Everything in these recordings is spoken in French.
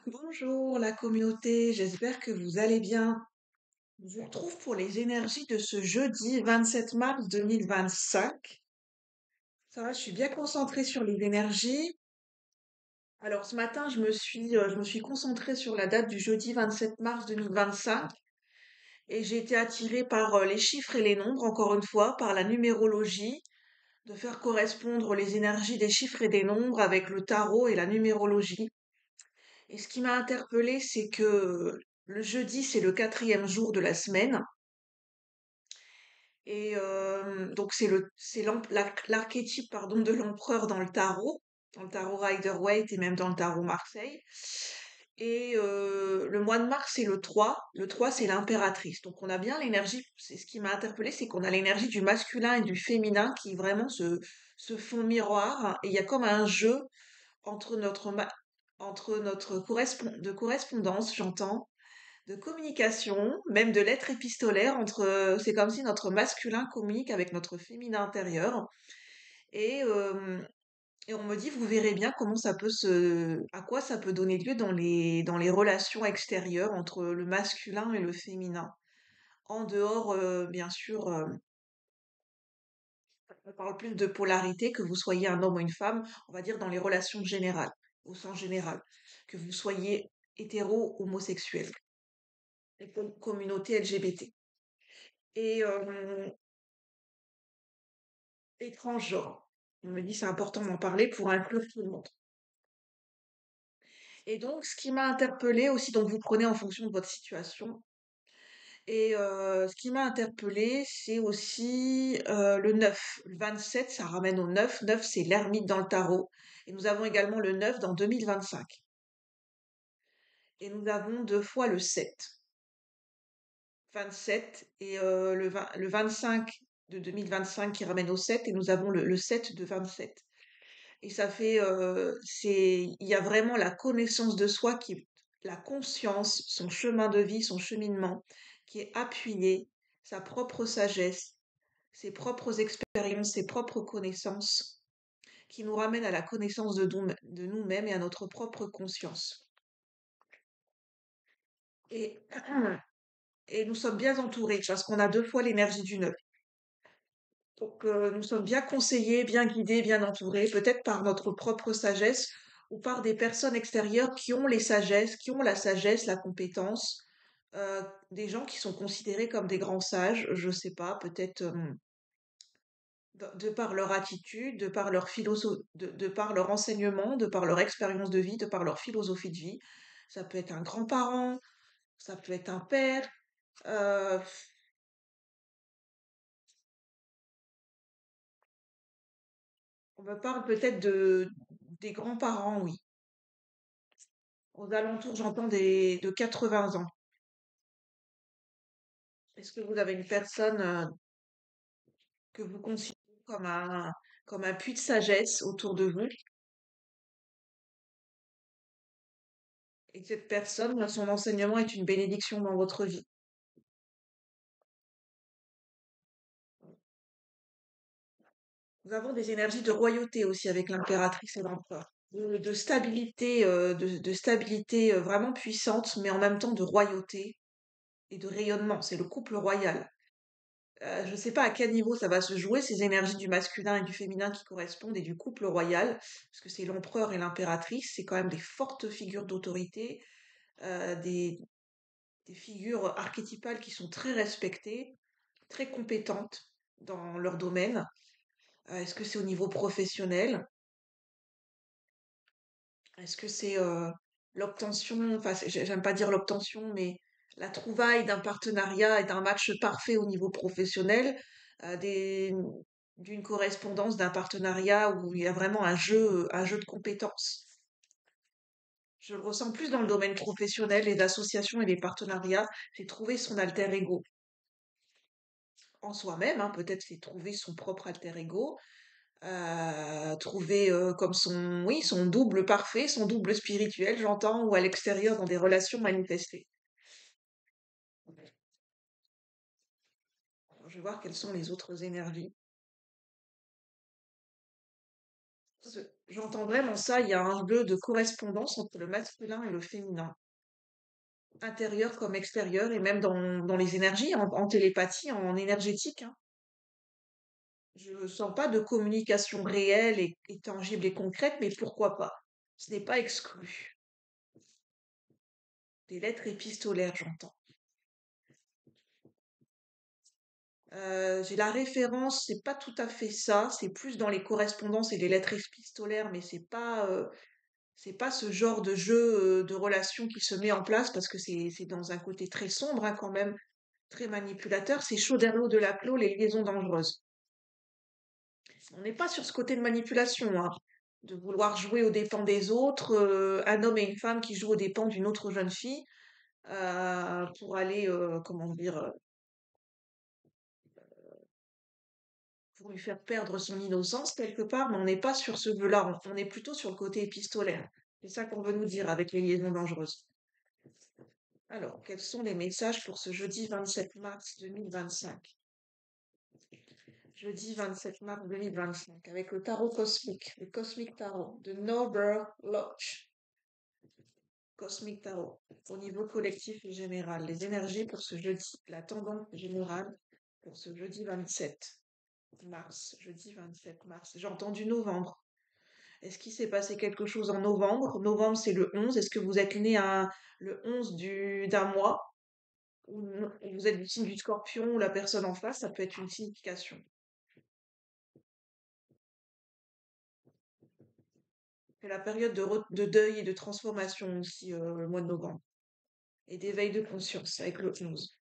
Bonjour la communauté, j'espère que vous allez bien. Je vous retrouve pour les énergies de ce jeudi 27 mars 2025. Ça va, je suis bien concentrée sur les énergies. Alors ce matin, je me suis concentrée sur la date du jeudi 27 mars 2025 et j'ai été attirée par les chiffres et les nombres, encore une fois, par la numérologie, de faire correspondre les énergies des chiffres et des nombres avec le tarot et la numérologie. Et ce qui m'a interpellée, c'est que le jeudi, c'est le quatrième jour de la semaine. Et donc l'archétype pardon de l'empereur dans le tarot Rider-Waite et même dans le tarot Marseille. Et le mois de mars, c'est le 3. Le 3, c'est l'impératrice. Donc on a bien l'énergie, c'est ce qui m'a interpellée, c'est qu'on a l'énergie du masculin et du féminin qui vraiment se font miroir. Et il y a comme un jeu entre notre correspondance, j'entends, de communication, même de lettres épistolaires c'est comme si notre masculin communique avec notre féminin intérieur. Et, euh, et on me dit, vous verrez bien à quoi ça peut donner lieu dans les relations extérieures entre le masculin et le féminin. En dehors, bien sûr, on parle plus de polarité, que vous soyez un homme ou une femme, on va dire dans les relations générales, au sens général, que vous soyez hétéro, homosexuel, et communauté LGBT. Et transgenre. On me dit c'est important d'en parler pour inclure tout le monde. Et donc, ce qui m'a interpellée aussi, donc vous prenez en fonction de votre situation. Et ce qui m'a interpellée, c'est aussi le 9. Le 27, ça ramène au 9. 9, c'est l'ermite dans le tarot. Et nous avons également le 9 dans 2025. Et nous avons deux fois le 7. 27 et le 25 de 2025 qui ramène au 7. Et nous avons le 7 de 27. Et ça fait, il y a vraiment la connaissance de soi qui est la conscience, son chemin de vie, son cheminement, qui est appuyé, sa propre sagesse, ses propres expériences, ses propres connaissances, qui nous ramène à la connaissance de nous-mêmes et à notre propre conscience. Et, et nous sommes bien entourés, parce qu'on a deux fois l'énergie du neuf. Donc, nous sommes bien conseillés, bien guidés, bien entourés, peut-être par notre propre sagesse ou par des personnes extérieures qui ont qui ont la sagesse, la compétence, des gens qui sont considérés comme des grands sages, je sais pas, peut-être de par leur attitude, de par leur de par leur enseignement, de par leur expérience de vie, de par leur philosophie de vie. Ça peut être un grand-parent, ça peut être un père. euh, on me parle peut-être des grands-parents, oui. Aux alentours, j'entends de 80 ans. Est-ce que vous avez une personne que vous considérez comme un puits de sagesse autour de vous et que cette personne, son enseignement est une bénédiction dans votre vie? Nous avons des énergies de royauté aussi avec l'impératrice et l'empereur. De stabilité, de stabilité vraiment puissante, mais en même temps de royauté et de rayonnement. C'est le couple royal. Je ne sais pas à quel niveau ça va se jouer, ces énergies du masculin et du féminin qui correspondent et du couple royal, parce que c'est l'empereur et l'impératrice, c'est quand même des fortes figures d'autorité, euh, des, des figures archétypales qui sont très respectées, très compétentes dans leur domaine. Est-ce que c'est au niveau professionnel? Est-ce que c'est l'obtention, enfin j'aime pas dire l'obtention, mais la trouvaille d'un partenariat et d'un match parfait au niveau professionnel, euh, des, d'une correspondance, d'un partenariat où il y a vraiment un jeu de compétences. Je le ressens plus dans le domaine professionnel, les associations et les partenariats, c'est trouver son alter ego en soi-même, hein, peut-être c'est trouver son propre alter ego, trouver comme oui, son double parfait, son double spirituel, j'entends, ou à l'extérieur dans des relations manifestées. Alors, je vais voir quelles sont les autres énergies. J'entends vraiment ça, il y a un jeu de correspondance entre le masculin et le féminin, intérieur comme extérieur, et même dans les énergies, en télépathie, en énergétique, hein. Je sens pas de communication réelle et tangible et concrète, mais pourquoi pas? Ce n'est pas exclu. Des lettres épistolaires, j'entends. J'ai la référence, c'est pas tout à fait ça, c'est plus dans les correspondances et les lettres épistolaires, mais c'est pas ce genre de jeu de relation qui se met en place parce que c'est dans un côté très sombre, hein, quand même, très manipulateur. C'est Choderlos de Laclos, les liaisons dangereuses. On n'est pas sur ce côté de manipulation, hein, de vouloir jouer aux dépens des autres, un homme et une femme qui jouent aux dépens d'une autre jeune fille pour aller, comment dire, pour lui faire perdre son innocence quelque part, mais on n'est pas sur ce jeu-là, on est plutôt sur le côté épistolaire. C'est ça qu'on veut nous dire avec les liaisons dangereuses. Alors, quels sont les messages pour ce jeudi 27 mars 2025? Jeudi 27 mars 2025, avec le tarot cosmique, le Cosmic Tarot de Norbert Loch. Cosmic Tarot, au niveau collectif et général. Les énergies pour ce jeudi, la tendance générale pour ce jeudi 27 mars. Jeudi 27 mars. J'ai entendu novembre. Est-ce qu'il s'est passé quelque chose en novembre? Novembre, c'est le 11. Est-ce que vous êtes né le 11 d'un mois? Ou vous êtes du signe du scorpion ou la personne en face? Ça peut être une signification. C'est la période de deuil et de transformation aussi, le mois de novembre. Et d'éveil de conscience avec le 11.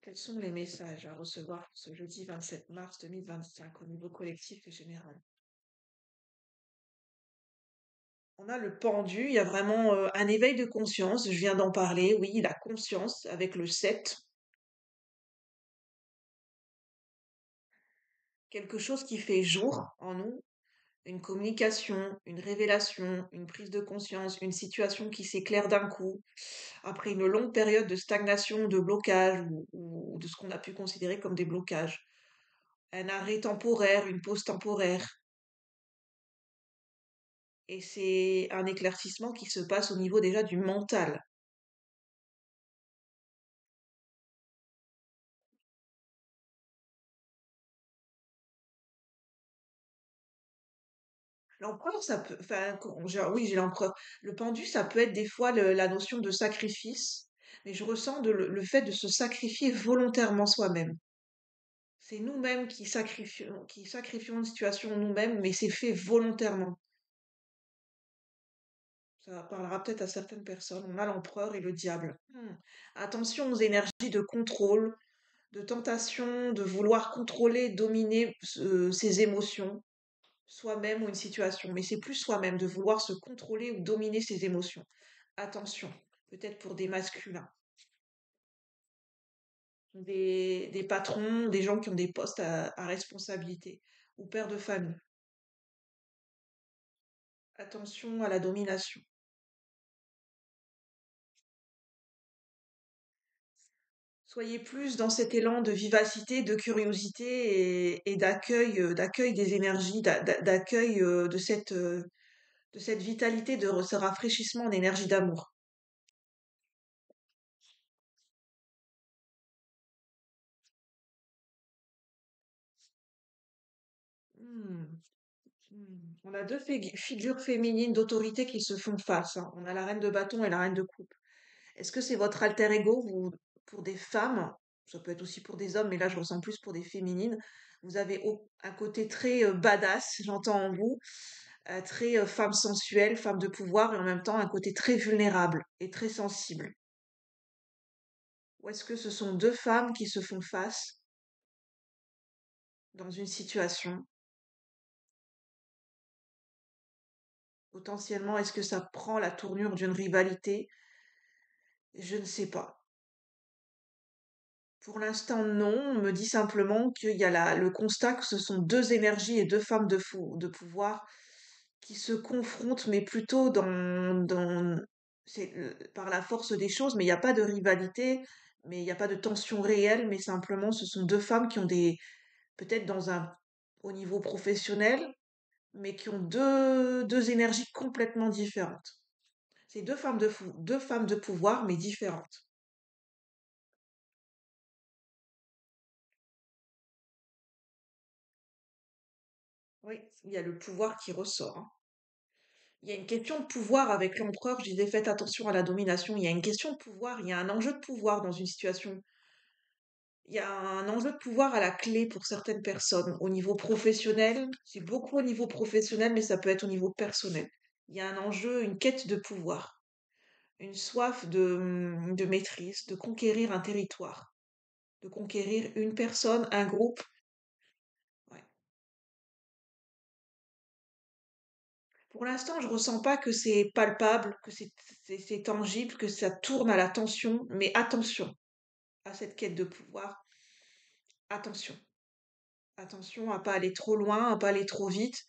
Quels sont les messages à recevoir pour ce jeudi 27 mars 2025 au niveau collectif et général? On a le pendu, il y a vraiment un éveil de conscience, je viens d'en parler, oui, la conscience avec le 7. Quelque chose qui fait jour en nous, une communication, une révélation, une prise de conscience, une situation qui s'éclaire d'un coup, après une longue période de stagnation, de blocage ou de ce qu'on a pu considérer comme des blocages. Un arrêt temporaire, une pause temporaire. Et c'est un éclaircissement qui se passe au niveau déjà du mental. L'empereur, ça peut, enfin, oui, j'ai l'empereur. Le pendu, ça peut être des fois la notion de sacrifice, mais je ressens le fait de se sacrifier volontairement soi-même. C'est nous-mêmes qui sacrifions une situation nous-mêmes, mais c'est fait volontairement. Ça parlera peut-être à certaines personnes. On a l'empereur et le diable. Attention aux énergies de contrôle, de tentation, de vouloir contrôler, dominer ses émotions, soi-même ou une situation. Mais c'est plus soi-même, de vouloir se contrôler ou dominer ses émotions. Attention, peut-être pour des masculins, des patrons, des gens qui ont des postes à responsabilité, ou pères de famille. Attention à la domination. Soyez plus dans cet élan de vivacité, de curiosité et d'accueil, d'accueil des énergies, d'accueil de cette vitalité, ce rafraîchissement en énergie d'amour. Hmm, On a deux figures féminines d'autorité qui se font face, hein. On a la reine de bâton et la reine de coupe. Est-ce que c'est votre alter ego, vous, pour des femmes, ça peut être aussi pour des hommes, mais là je ressens plus pour des féminines, vous avez un côté très badass, j'entends en vous, très femme sensuelle, femme de pouvoir, et en même temps un côté très vulnérable et très sensible. Ou est-ce que ce sont deux femmes qui se font face dans une situation? Potentiellement, est-ce que ça prend la tournure d'une rivalité? Je ne sais pas. Pour l'instant, non. On me dit simplement qu'il y a le constat que ce sont deux énergies et deux femmes de pouvoir qui se confrontent, mais plutôt c'est par la force des choses, mais il n'y a pas de rivalité, mais il n'y a pas de tension réelle, mais simplement ce sont deux femmes qui ont peut-être au niveau professionnel, mais qui ont deux énergies complètement différentes. C'est deux femmes de pouvoir, mais différentes. Oui, il y a le pouvoir qui ressort, hein. Il y a une question de pouvoir avec l'empereur. Je disais, faites attention à la domination. Il y a une question de pouvoir, il y a un enjeu de pouvoir dans une situation. Il y a un enjeu de pouvoir à la clé pour certaines personnes. Au niveau professionnel, c'est beaucoup au niveau professionnel, mais ça peut être au niveau personnel. Il y a un enjeu, une quête de pouvoir, une soif de maîtrise, de conquérir un territoire, de conquérir une personne, un groupe. Ouais. Pour l'instant, je ressens pas que c'est palpable, que c'est tangible, que ça tourne à la tension, mais attention à cette quête de pouvoir. Attention. Attention à pas aller trop loin, à pas aller trop vite.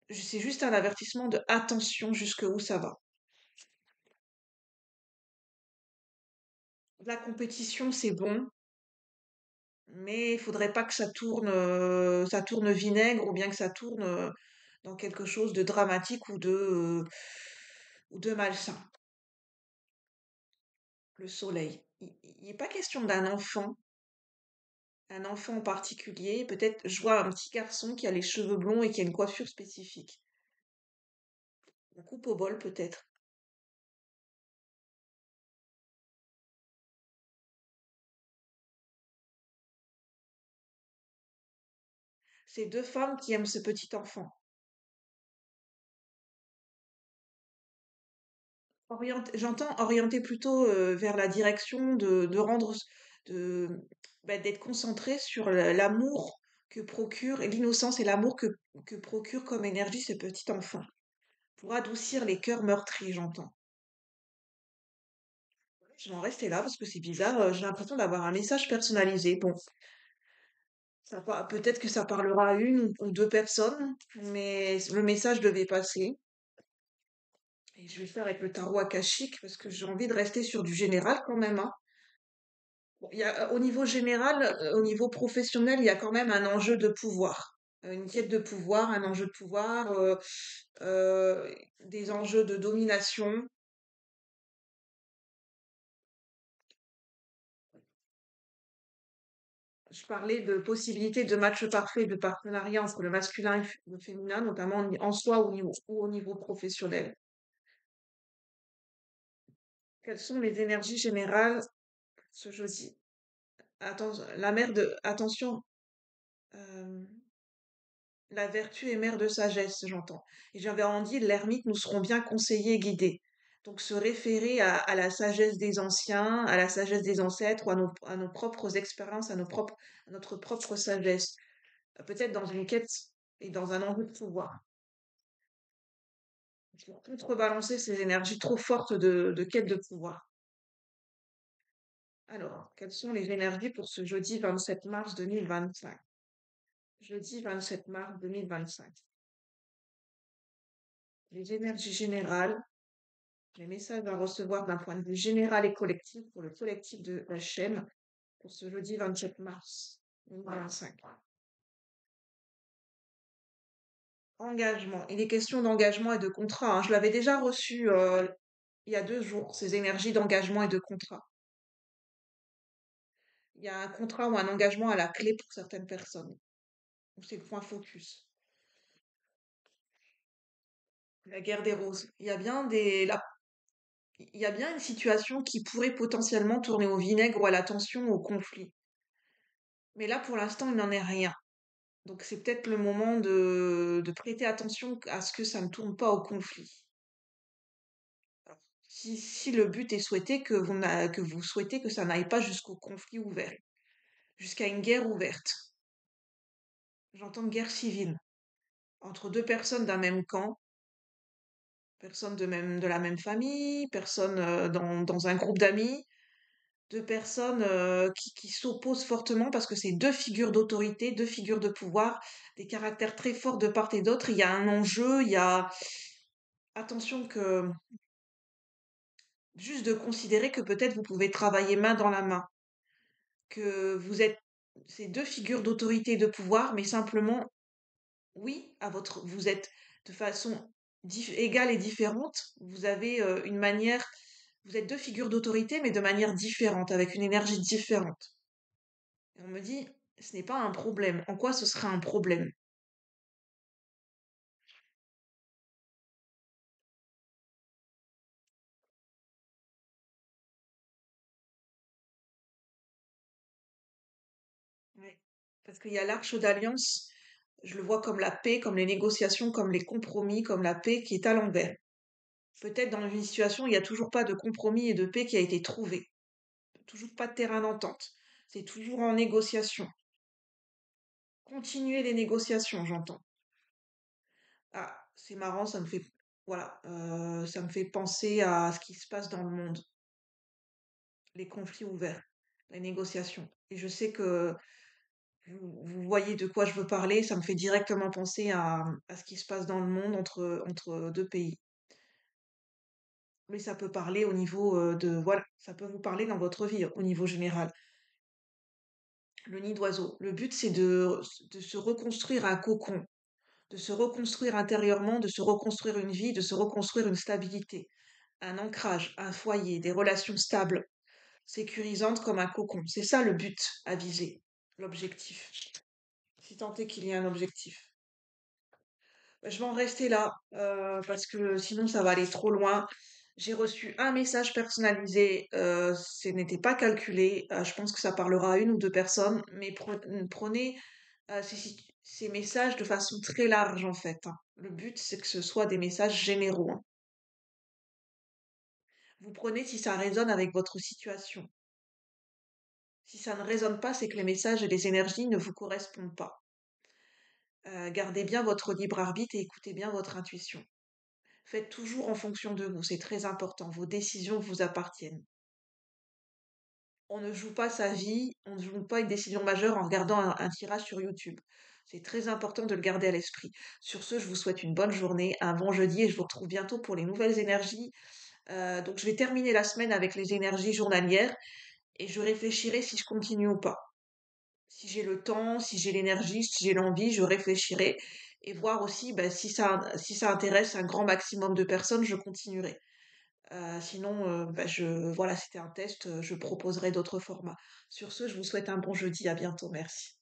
C'est juste un avertissement de attention jusqu'où ça va. La compétition, c'est bon, mais il faudrait pas que ça tourne vinaigre ou bien que ça tourne dans quelque chose de dramatique ou de malsain. Le soleil. Il n'est pas question d'un enfant, un enfant en particulier. Peut-être, je vois un petit garçon qui a les cheveux blonds et qui a une coiffure spécifique. On coupe au bol, peut-être. C'est deux femmes qui aiment ce petit enfant. J'entends orienter plutôt vers la direction de rendre, de, d'être concentré sur l'amour que procure, et l'innocence et l'amour que procure comme énergie ce petit enfant, pour adoucir les cœurs meurtris, j'entends. Je vais en rester là parce que c'est bizarre, j'ai l'impression d'avoir un message personnalisé. Bon, peut-être que ça parlera à une ou deux personnes, mais le message devait passer. Et je vais faire avec le tarot akashique parce que j'ai envie de rester sur du général quand même, hein. Bon, au niveau général, au niveau professionnel, il y a quand même un enjeu de pouvoir. Une quête de pouvoir, un enjeu de pouvoir, des enjeux de domination. Je parlais de possibilités de match parfait, de partenariat entre le masculin et le féminin, notamment en soi ou au niveau professionnel. Quelles sont les énergies générales ce jeudi? Attention, euh, la vertu est mère de sagesse, j'entends. Et j'avais en dit, l'ermite, nous serons bien conseillés et guidés. Donc se référer à la sagesse des anciens, à la sagesse des ancêtres, ou à nos propres expériences, à notre propre sagesse. Peut-être dans une quête et dans un enjeu de pouvoir. Pour contrebalancer ces énergies trop fortes de quête de pouvoir. Alors, quelles sont les énergies pour ce jeudi 27 mars 2025? Jeudi 27 mars 2025. Les énergies générales, les messages à recevoir d'un point de vue général et collectif pour le collectif de la chaîne pour ce jeudi 27 mars 2025. Engagement. Il est question d'engagement et de contrat, hein. Je l'avais déjà reçu il y a 2 jours, ces énergies d'engagement et de contrat. Il y a un contrat ou un engagement à la clé pour certaines personnes. Donc, c'est le point focus. La guerre des roses. Il y a bien une situation qui pourrait potentiellement tourner au vinaigre ou à la tension, au conflit. Mais là, pour l'instant, il n'en est rien. Donc c'est peut-être le moment de prêter attention à ce que ça ne tourne pas au conflit. Alors, si le but est souhaité, que vous souhaitez que ça n'aille pas jusqu'au conflit ouvert, jusqu'à une guerre ouverte. J'entends guerre civile entre deux personnes d'un même camp, personnes de la même famille, personnes dans un groupe d'amis, deux personnes qui s'opposent fortement parce que c'est deux figures d'autorité, deux figures de pouvoir, des caractères très forts de part et d'autre. Il y a un enjeu, il y a attention que juste de considérer que peut-être vous pouvez travailler main dans la main, que vous êtes ces deux figures d'autorité et de pouvoir, mais simplement Oui, vous êtes de façon égale et différente. Vous avez une manière, vous êtes deux figures d'autorité, mais de manière différente, avec une énergie différente. Et on me dit, ce n'est pas un problème. En quoi ce serait un problème? Ouais. Parce qu'il y a l'arche d'alliance, je le vois comme la paix, comme les négociations, comme les compromis, comme la paix qui est à l'envers. Peut-être dans une situation, il n'y a toujours pas de compromis et de paix qui a été trouvé. Toujours pas de terrain d'entente. C'est toujours en négociation. Continuer les négociations, j'entends. Ah, c'est marrant, voilà, ça me fait penser à ce qui se passe dans le monde, les conflits ouverts, les négociations. Et je sais que vous voyez de quoi je veux parler, ça me fait directement penser à ce qui se passe dans le monde entre deux pays. Mais ça peut parler au niveau voilà, ça peut vous parler dans votre vie au niveau général. Le nid d'oiseau. Le but, c'est de se reconstruire un cocon, de se reconstruire intérieurement, de se reconstruire une vie, de se reconstruire une stabilité, un ancrage, un foyer, des relations stables, sécurisantes comme un cocon. C'est ça le but à viser, l'objectif. Si tant est qu'il y ait un objectif. Je vais en rester là, parce que sinon ça va aller trop loin. J'ai reçu un message personnalisé, ce n'était pas calculé. Je pense que ça parlera à une ou deux personnes, mais prenez ces messages de façon très large en fait, hein. Le but, c'est que ce soit des messages généraux, hein. Vous prenez si ça résonne avec votre situation. Si ça ne résonne pas, c'est que les messages et les énergies ne vous correspondent pas. Gardez bien votre libre arbitre et écoutez bien votre intuition. Faites toujours en fonction de vous, c'est très important. Vos décisions vous appartiennent. On ne joue pas sa vie, on ne joue pas une décision majeure en regardant un tirage sur YouTube. C'est très important de le garder à l'esprit. Sur ce, je vous souhaite une bonne journée, un bon jeudi et je vous retrouve bientôt pour les nouvelles énergies. Donc, je vais terminer la semaine avec les énergies journalières et je réfléchirai si je continue ou pas. Si j'ai le temps, si j'ai l'énergie, si j'ai l'envie, je réfléchirai et voir aussi ben, si ça intéresse un grand maximum de personnes, je continuerai. Sinon, bah, voilà, c'était un test, je proposerai d'autres formats. Sur ce, je vous souhaite un bon jeudi, à bientôt, merci.